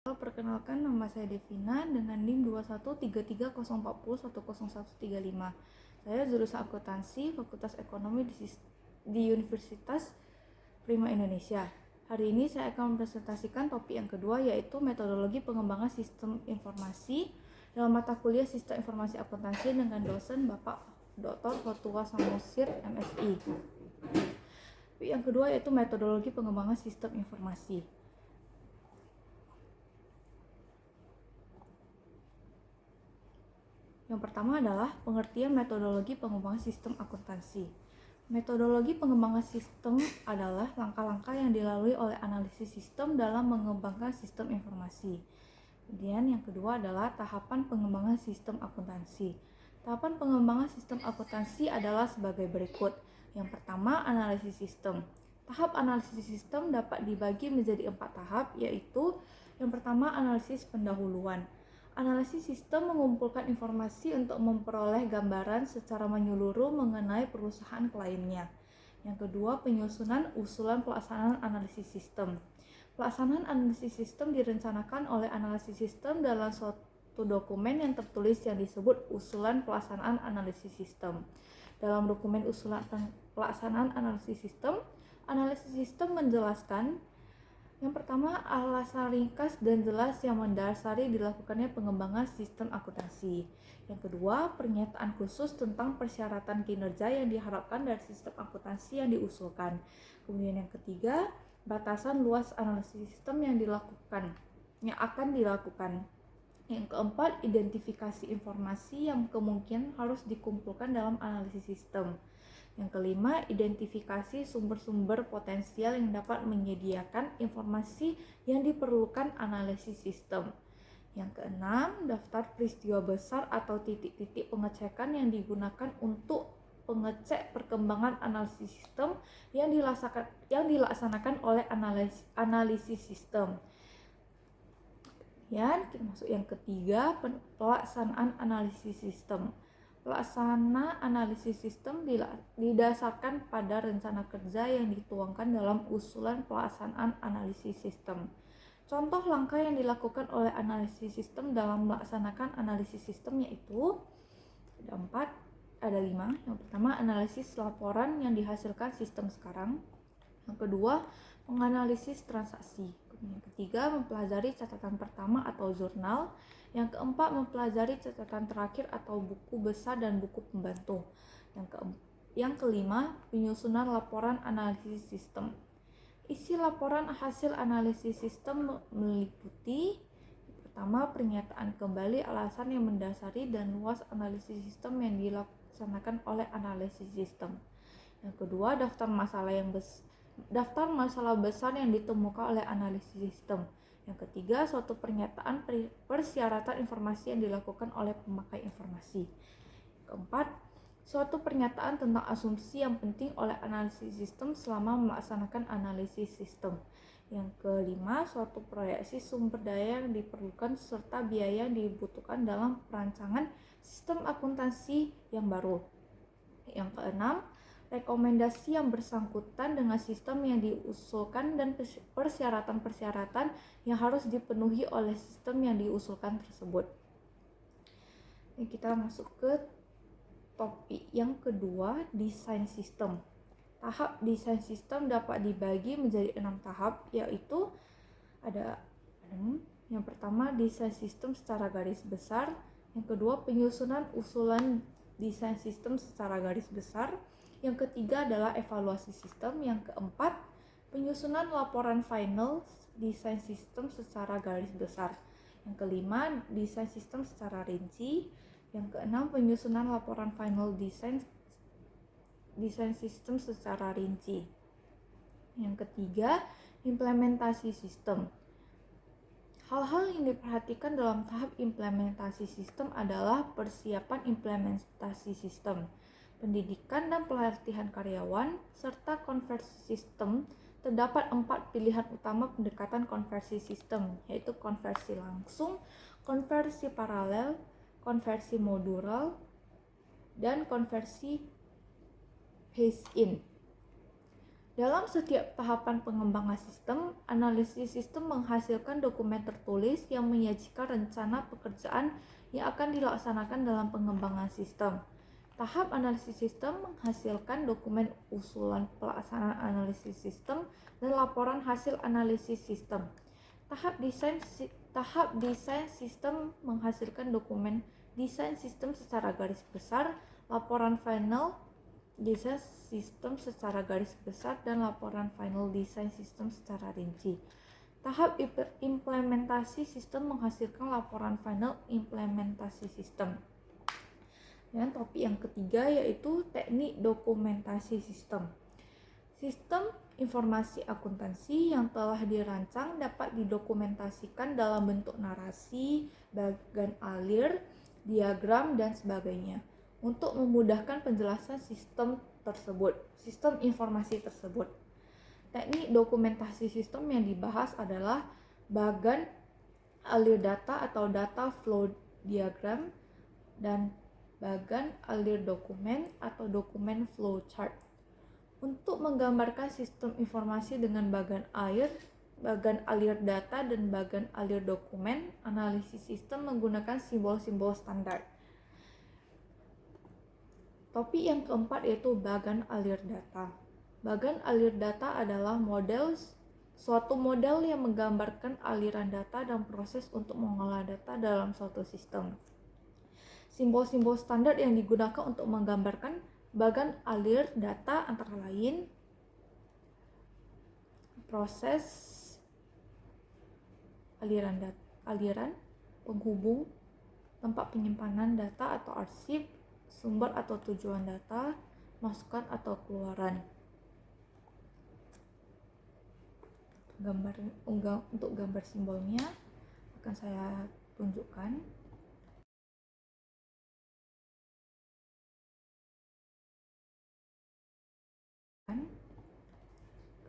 Halo, perkenalkan nama saya Devina dengan NIM 213304010135. Saya jurusan akuntansi Fakultas Ekonomi di Universitas Prima Indonesia. Hari ini saya akan mempresentasikan topik yang kedua, yaitu metodologi pengembangan sistem informasi dalam mata kuliah Sistem Informasi Akuntansi dengan dosen Bapak Dr. Hotua Samosir, MSI. Topik yang kedua yaitu metodologi pengembangan sistem informasi. Yang pertama adalah pengertian metodologi pengembangan sistem akuntansi. Metodologi pengembangan sistem adalah langkah-langkah yang dilalui oleh analisis sistem dalam mengembangkan sistem informasi. Kemudian yang kedua adalah tahapan pengembangan sistem akuntansi. Tahapan pengembangan sistem akuntansi adalah sebagai berikut. Yang pertama, analisis sistem. Tahap analisis sistem dapat dibagi menjadi 4 tahap, yaitu yang pertama, analisis pendahuluan. Analisis sistem mengumpulkan informasi untuk memperoleh gambaran secara menyeluruh mengenai perusahaan kliennya. Yang kedua, penyusunan usulan pelaksanaan analisis sistem. Pelaksanaan analisis sistem direncanakan oleh analisis sistem dalam suatu dokumen yang tertulis yang disebut usulan pelaksanaan analisis sistem. Dalam dokumen usulan pelaksanaan analisis sistem menjelaskan yang pertama, alasan ringkas dan jelas yang mendasari dilakukannya pengembangan sistem akuntansi. Yang kedua, pernyataan khusus tentang persyaratan kinerja yang diharapkan dari sistem akuntansi yang diusulkan. Kemudian yang ketiga, batasan luas analisis sistem yang akan dilakukan. Yang keempat, identifikasi informasi yang kemungkinan harus dikumpulkan dalam analisis sistem. Yang kelima, identifikasi sumber-sumber potensial yang dapat menyediakan informasi yang diperlukan analisis sistem. Yang keenam, daftar peristiwa besar atau titik-titik pengecekan yang digunakan untuk pengecek perkembangan analisis sistem yang dilaksanakan oleh analisis sistem. Ya, kita masuk yang ketiga, pelaksanaan analisis sistem. Pelaksana analisis sistem didasarkan pada rencana kerja yang dituangkan dalam usulan pelaksanaan analisis sistem. Contoh langkah yang dilakukan oleh analisis sistem dalam melaksanakan analisis sistem yaitu ada 5. Yang pertama, analisis laporan yang dihasilkan sistem sekarang. Yang kedua, menganalisis transaksi. Yang ketiga, mempelajari catatan pertama atau jurnal. Yang keempat, mempelajari catatan terakhir atau buku besar dan buku pembantu. Yang kelima, penyusunan laporan analisis sistem. Isi laporan hasil analisis sistem meliputi pertama, pernyataan kembali alasan yang mendasari dan luas analisis sistem yang dilaksanakan oleh analisis sistem. Yang kedua, daftar masalah besar yang ditemukan oleh analisis sistem. Yang ketiga, suatu pernyataan persyaratan informasi yang dilakukan oleh pemakai informasi. Keempat, suatu pernyataan tentang asumsi yang penting oleh analisis sistem selama melaksanakan analisis sistem. Yang kelima, suatu proyeksi sumber daya yang diperlukan serta biaya yang dibutuhkan dalam perancangan sistem akuntansi yang baru. Yang keenam, rekomendasi yang bersangkutan dengan sistem yang diusulkan dan persyaratan-persyaratan yang harus dipenuhi oleh sistem yang diusulkan tersebut. Ini kita masuk ke topik yang kedua, desain sistem. Tahap desain sistem dapat dibagi menjadi 6 tahap, yaitu ada yang pertama, desain sistem secara garis besar. Yang kedua, penyusunan usulan desain sistem secara garis besar. Yang ketiga adalah evaluasi sistem. Yang keempat, penyusunan laporan final desain sistem secara garis besar. Yang kelima, desain sistem secara rinci. Yang keenam, penyusunan laporan final desain sistem secara rinci. Yang ketiga, implementasi sistem. Hal-hal yang diperhatikan dalam tahap implementasi sistem adalah persiapan implementasi sistem, pendidikan dan pelatihan karyawan, serta konversi sistem. Terdapat 4 pilihan utama pendekatan konversi sistem, yaitu konversi langsung, konversi paralel, konversi modular, dan konversi phase-in. Dalam setiap tahapan pengembangan sistem, analisis sistem menghasilkan dokumen tertulis yang menyajikan rencana pekerjaan yang akan dilaksanakan dalam pengembangan sistem. Tahap analisis sistem menghasilkan dokumen usulan pelaksanaan analisis sistem dan laporan hasil analisis sistem. Tahap desain sistem menghasilkan dokumen desain sistem secara garis besar, laporan final desain sistem secara garis besar, dan laporan final desain sistem secara rinci. Tahap implementasi sistem menghasilkan laporan final implementasi sistem. Dan topik yang ketiga yaitu teknik dokumentasi sistem. Sistem informasi akuntansi yang telah dirancang dapat didokumentasikan dalam bentuk narasi, bagan alir, diagram, dan sebagainya untuk memudahkan penjelasan sistem informasi tersebut. Teknik dokumentasi sistem yang dibahas adalah bagan alir data atau data flow diagram dan bagan alir dokumen atau dokumen flow chart. Untuk menggambarkan sistem informasi dengan bagan alir data dan bagan alir dokumen, analisis sistem menggunakan simbol-simbol standar. Topik yang keempat yaitu bagan alir data. Bagan alir data adalah suatu model yang menggambarkan aliran data dan proses untuk mengolah data dalam suatu sistem. Simbol-simbol standar yang digunakan untuk menggambarkan bagan alir data antara lain proses, aliran, penghubung, tempat penyimpanan data atau arsip, sumber atau tujuan data, masukan atau keluaran. Untuk gambar simbolnya akan saya tunjukkan.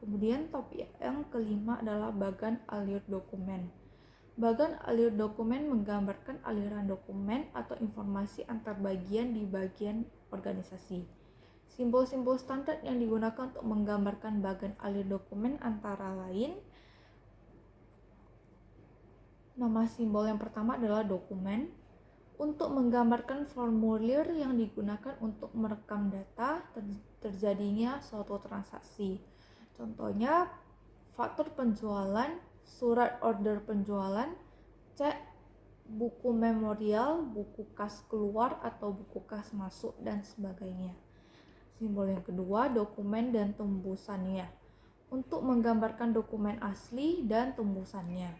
Kemudian topik yang kelima adalah bagan alir dokumen. Bagan alir dokumen menggambarkan aliran dokumen atau informasi antar bagian di bagian organisasi. Simbol-simbol standar yang digunakan untuk menggambarkan bagan alir dokumen antara lain, nama simbol yang pertama adalah dokumen. Untuk menggambarkan formulir yang digunakan untuk merekam data terjadinya suatu transaksi. Contohnya, faktur penjualan, surat order penjualan, cek, buku memorial, buku kas keluar atau buku kas masuk, dan sebagainya. Simbol yang kedua, dokumen dan tembusannya. Untuk menggambarkan dokumen asli dan tembusannya.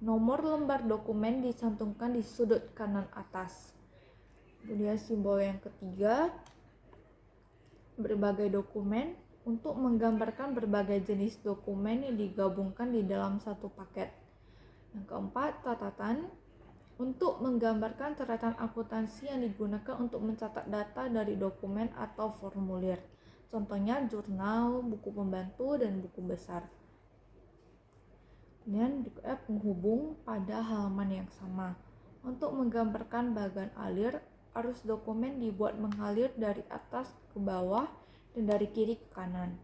Nomor lembar dokumen dicantumkan di sudut kanan atas. Kemudian simbol yang ketiga, berbagai dokumen. Untuk menggambarkan berbagai jenis dokumen yang digabungkan di dalam satu paket. Yang keempat, catatan. Untuk menggambarkan catatan akuntansi yang digunakan untuk mencatat data dari dokumen atau formulir. Contohnya jurnal, buku pembantu, dan buku besar. Kemudian penghubung pada halaman yang sama. Untuk menggambarkan bagan alir, arus dokumen dibuat mengalir dari atas ke bawah dan dari kiri ke kanan.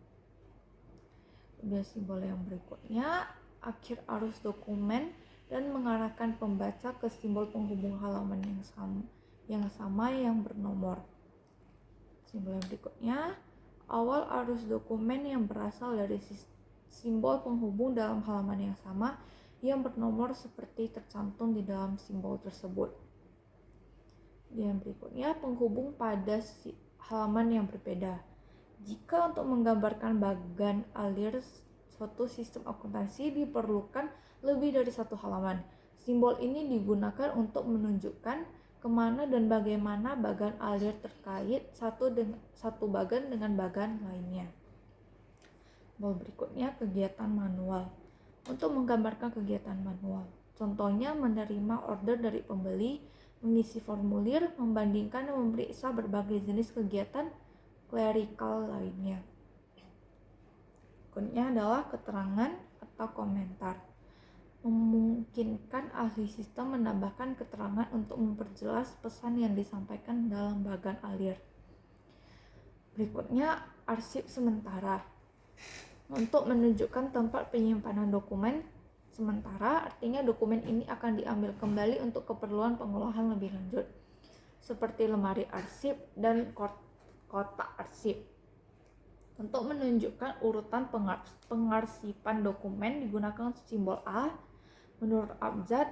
Kemudian simbol yang berikutnya, akhir arus dokumen dan mengarahkan pembaca ke simbol penghubung halaman yang sama yang bernomor. Simbol yang berikutnya, awal arus dokumen yang berasal dari simbol penghubung dalam halaman yang sama yang bernomor seperti tercantum di dalam simbol tersebut. Yang berikutnya, penghubung pada halaman yang berbeda. Jika untuk menggambarkan bagan alir suatu sistem akuntansi diperlukan lebih dari satu halaman, simbol ini digunakan untuk menunjukkan kemana dan bagaimana bagan alir terkait satu bagan dengan bagan lainnya. Berikutnya, kegiatan manual. Untuk menggambarkan kegiatan manual, contohnya menerima order dari pembeli, mengisi formulir, membandingkan dan memeriksa berbagai jenis kegiatan klerikal lainnya. Berikutnya adalah keterangan atau komentar. Memungkinkan ahli sistem menambahkan keterangan untuk memperjelas pesan yang disampaikan dalam bagan alir. Berikutnya, arsip sementara. untuk menunjukkan tempat penyimpanan dokumen sementara, artinya dokumen ini akan diambil kembali untuk keperluan pengolahan lebih lanjut, seperti lemari arsip dan kotak arsip. Untuk menunjukkan urutan pengarsipan dokumen digunakan simbol A menurut abjad,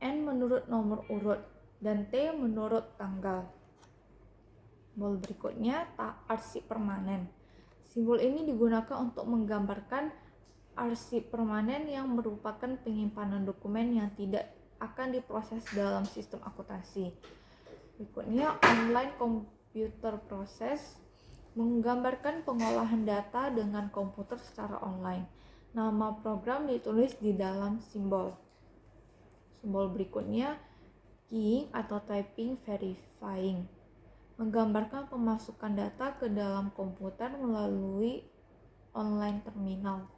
N menurut nomor urut, dan T menurut tanggal. Simbol berikutnya arsip permanen. Simbol ini digunakan untuk menggambarkan arsip permanen yang merupakan penyimpanan dokumen yang tidak akan diproses dalam sistem akuntansi. Berikutnya, online computer process menggambarkan pengolahan data dengan komputer secara online. Nama program ditulis di dalam simbol. Simbol berikutnya, keying atau typing verifying, menggambarkan pemasukan data ke dalam komputer melalui online terminal.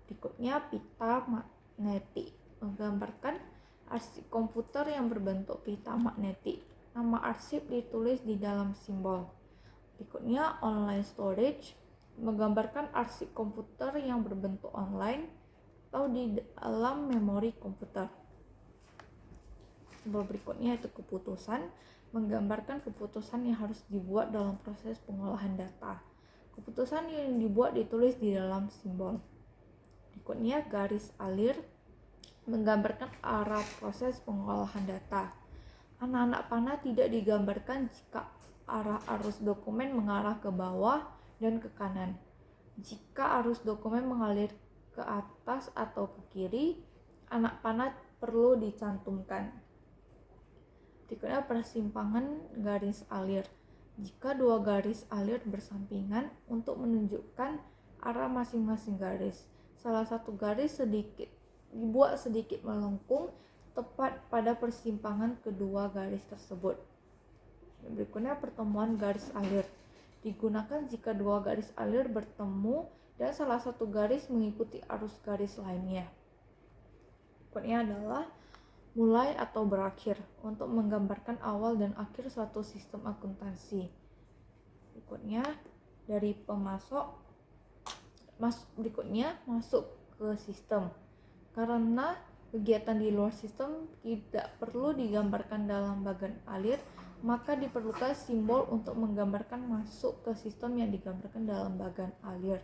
Berikutnya, pita magnetik, menggambarkan arsip komputer yang berbentuk pita magnetik. Nama arsip ditulis di dalam simbol. Berikutnya, online storage, menggambarkan arsip komputer yang berbentuk online atau di dalam memori komputer. Simbol berikutnya yaitu keputusan, menggambarkan keputusan yang harus dibuat dalam proses pengolahan data. Keputusan yang dibuat ditulis di dalam simbol. Berikutnya, garis alir, menggambarkan arah proses pengolahan data. Anak-anak panah tidak digambarkan jika arah arus dokumen mengarah ke bawah dan ke kanan. Jika arus dokumen mengalir ke atas atau ke kiri, anak panah perlu dicantumkan. Berikutnya, persimpangan garis alir. Jika dua garis alir bersampingan untuk menunjukkan arah masing-masing garis, salah satu garis dibuat sedikit melengkung tepat pada persimpangan kedua garis tersebut. Berikutnya, pertemuan garis alir. Digunakan jika dua garis alir bertemu dan salah satu garis mengikuti arus garis lainnya. Berikutnya adalah mulai atau berakhir, untuk menggambarkan awal dan akhir suatu sistem akuntansi. Berikutnya, dari masuk ke sistem. Karena kegiatan di luar sistem tidak perlu digambarkan dalam bagan alir, maka diperlukan simbol untuk menggambarkan masuk ke sistem yang digambarkan dalam bagan alir.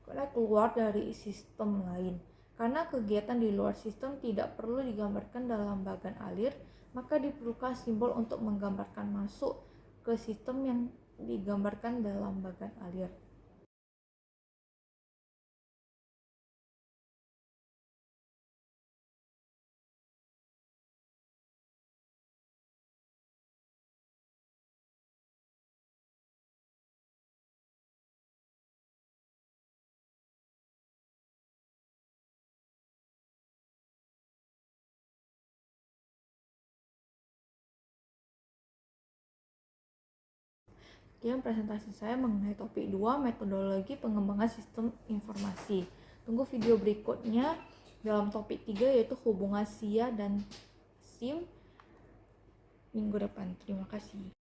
Karena keluar dari sistem lain. Karena kegiatan di luar sistem tidak perlu digambarkan dalam bagan alir, maka diperlukan simbol untuk menggambarkan masuk ke sistem yang digambarkan dalam bagan alir. Sekian presentasi saya mengenai topik 2, metodologi pengembangan sistem informasi. Tunggu video berikutnya dalam topik 3 yaitu hubungan SIA dan SIM minggu depan. Terima kasih.